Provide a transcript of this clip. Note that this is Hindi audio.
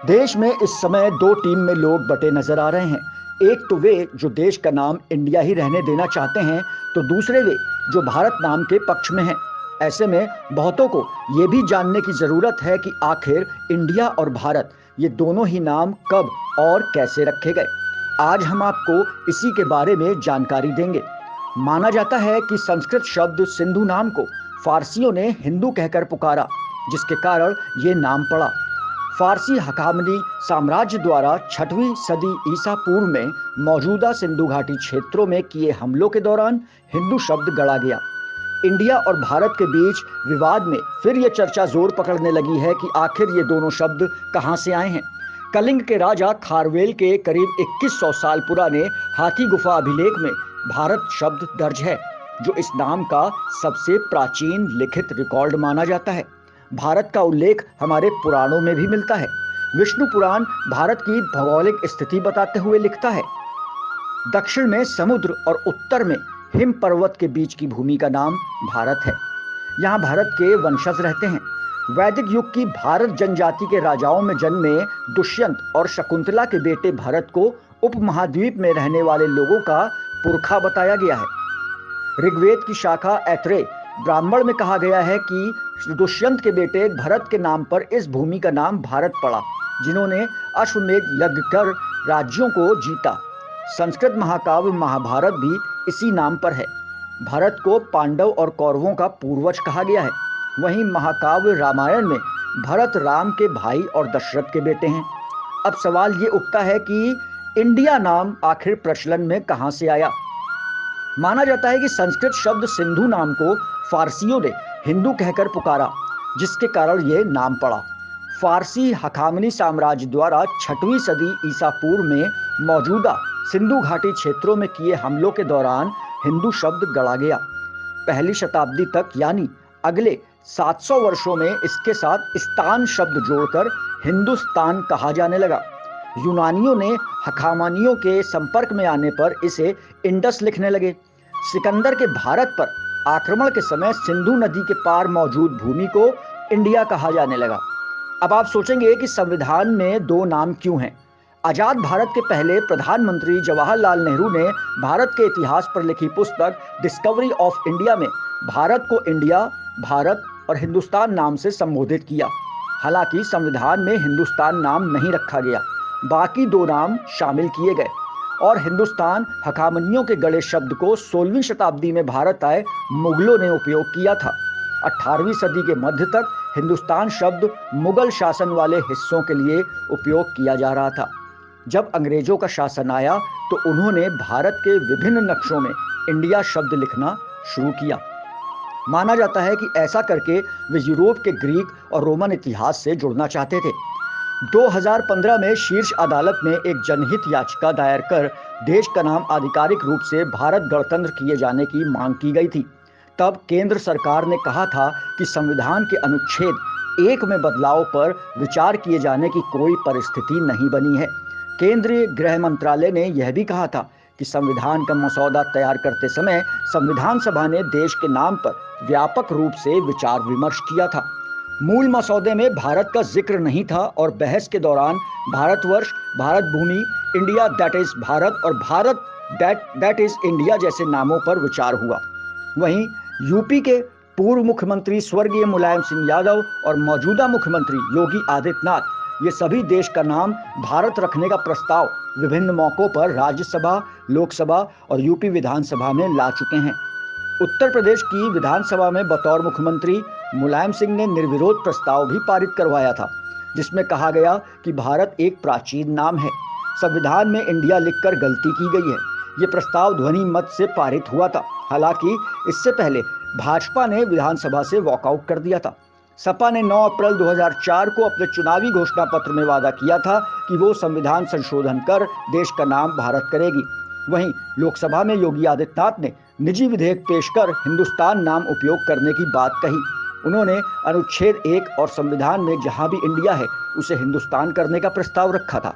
देश में इस समय दो टीम में लोग बटे नजर आ रहे हैं। एक तो वे जो देश का नाम इंडिया ही रहने देना चाहते हैं, तो दूसरे वे जो भारत नाम के पक्ष में हैं। ऐसे में बहुतों को ये भी जानने की ज़रूरत है कि आखिर इंडिया और भारत ये दोनों ही नाम कब और कैसे रखे गए। आज हम आपको इसी के बारे में जानकारी देंगे। माना जाता है कि संस्कृत शब्द सिंधु नाम को फारसियों ने हिंदू कहकर पुकारा, जिसके कारण ये नाम पड़ा। फारसी हकामनी साम्राज्य द्वारा 6वीं सदी ईसा पूर्व में मौजूदा सिंधु घाटी क्षेत्रों में किए हमलों के दौरान हिंदू शब्द गढ़ा गया। इंडिया और भारत के बीच विवाद में फिर ये चर्चा जोर पकड़ने लगी है कि आखिर ये दोनों शब्द कहाँ से आए हैं। कलिंग के राजा खारवेल के करीब 2100 साल पुराने हाथी गुफा अभिलेख में भारत शब्द दर्ज है, जो इस नाम का सबसे प्राचीन लिखित रिकॉर्ड माना जाता है। भारत का उल्लेख हमारे पुराणों में भी मिलता है। विष्णु पुराण भारत की भौगोलिक स्थिति बताते हुए लिखता है, दक्षिण में समुद्र और उत्तर में हिम पर्वत के बीच की भूमि का नाम भारत है। यहाँ भारत के वंशज रहते हैं। वैदिक युग की भारत जनजाति के राजाओं में जन्मे दुष्यंत और शकुंतला के बेटे भरत को उपमहाद्वीप में रहने वाले लोगों का पुरखा बताया गया है। ऋग्वेद की शाखा ऐत्रेय ब्राह्मण में कहा गया है कि दुष्यंत के बेटे भरत के नाम पर इस भूमि का नाम भारत पड़ा, जिन्होंने अश्वमेध यज्ञ कर राज्यों को जीता। संस्कृत महाकाव्य महाभारत भी इसी नाम पर है। भारत को पांडव और कौरवों का पूर्वज कहा गया है। वहीं महाकाव्य रामायण में भरत राम के भाई और दशरथ के बेटे हैं। अब सवाल ये उठता है कि इंडिया नाम आखिर प्रचलन में कहां से आया। माना जाता है कि संस्कृत शब्द सिंधु नाम को फारसियों ने हिंदू कहकर पुकारा, जिसके कारण ये नाम पड़ा। फारसी हकामनी साम्राज्य द्वारा 6वीं सदी ईसा पूर्व में मौजूदा सिंधु घाटी क्षेत्रों में किए हमलों के दौरान हिंदू शब्द गढ़ा गया। पहली शताब्दी तक यानी अगले 700 वर्षों में इसके साथ स्तान शब्द जोड़कर हिंदुस्तान कहा जाने लगा। यूनानियों ने हकामनियों के संपर्क में आने पर इसे इंडस लिखने लगे। सिकंदर के भारत पर आक्रमण के समय सिंधु नदी के पार मौजूद भूमि को इंडिया कहा जाने लगा। अब आप सोचेंगे कि संविधान में दो नाम क्यों हैं। आजाद भारत के पहले प्रधानमंत्री जवाहरलाल नेहरू ने भारत के इतिहास पर लिखी पुस्तक डिस्कवरी ऑफ इंडिया में भारत को इंडिया, भारत और हिंदुस्तान नाम से संबोधित किया। हालांकि संविधान में हिंदुस्तान नाम नहीं रखा गया, बाकी दो नाम शामिल किए गए और हिंदुस्तान हकामनियों के गढ़े शब्द को 16वीं शताब्दी में भारत आए मुगलों ने उपयोग किया था। 18वीं सदी के मध्य तक हिंदुस्तान शब्द मुगल शासन वाले हिस्सों के लिए उपयोग किया जा रहा था। जब अंग्रेजों का शासन आया तो उन्होंने भारत के विभिन्न नक्शों में इंडिया शब्द लिखना शुरू किया। माना जाता है कि ऐसा करके वे यूरोप के ग्रीक और रोमन इतिहास से जुड़ना चाहते थे। 2015 में शीर्ष अदालत में एक जनहित याचिका दायर कर देश का नाम आधिकारिक रूप से भारत गणतंत्र किए जाने की मांग की गई थी। तब केंद्र सरकार ने कहा था कि संविधान के अनुच्छेद 1 में बदलाव पर विचार किए जाने की कोई परिस्थिति नहीं बनी है। केंद्रीय गृह मंत्रालय ने यह भी कहा था कि संविधान का मसौदा तैयार करते समय संविधान सभा ने देश के नाम पर व्यापक रूप से विचार विमर्श किया था। मूल मसौदे में भारत का जिक्र नहीं था और बहस के दौरान भारतवर्ष, भारत भूमि, इंडिया दैट इज भारत और भारत दैट इज इंडिया जैसे नामों पर विचार हुआ। वहीं यूपी के पूर्व मुख्यमंत्री स्वर्गीय मुलायम सिंह यादव और मौजूदा मुख्यमंत्री योगी आदित्यनाथ, ये सभी देश का नाम भारत रखने का प्रस्ताव विभिन्न मौकों पर राज्यसभा, लोकसभा और यूपी विधानसभा में ला चुके हैं। उत्तर प्रदेश की विधानसभा में बतौर मुख्यमंत्री मुलायम सिंह ने निर्विरोध प्रस्ताव भी पारित करवाया था, जिसमें कहा गया कि भारत एक प्राचीन नाम है। संविधान में इंडिया लिखकर गलती की गई है। ये प्रस्ताव ध्वनि मत से पारित हुआ था। हालांकि इससे पहले भाजपा ने विधानसभा से वॉकआउट कर दिया था। सपा ने 9 अप्रैल 2004 को अपने चुनावी घोषणा पत्र में वादा किया था कि वो संविधान संशोधन कर देश का नाम भारत करेगी। वहीं लोकसभा में योगी आदित्यनाथ ने निजी विधेयक पेश कर हिंदुस्तान नाम उपयोग करने की बात कही। उन्होंने अनुच्छेद 1 और संविधान में जहां भी इंडिया है उसे हिंदुस्तान करने का प्रस्ताव रखा था।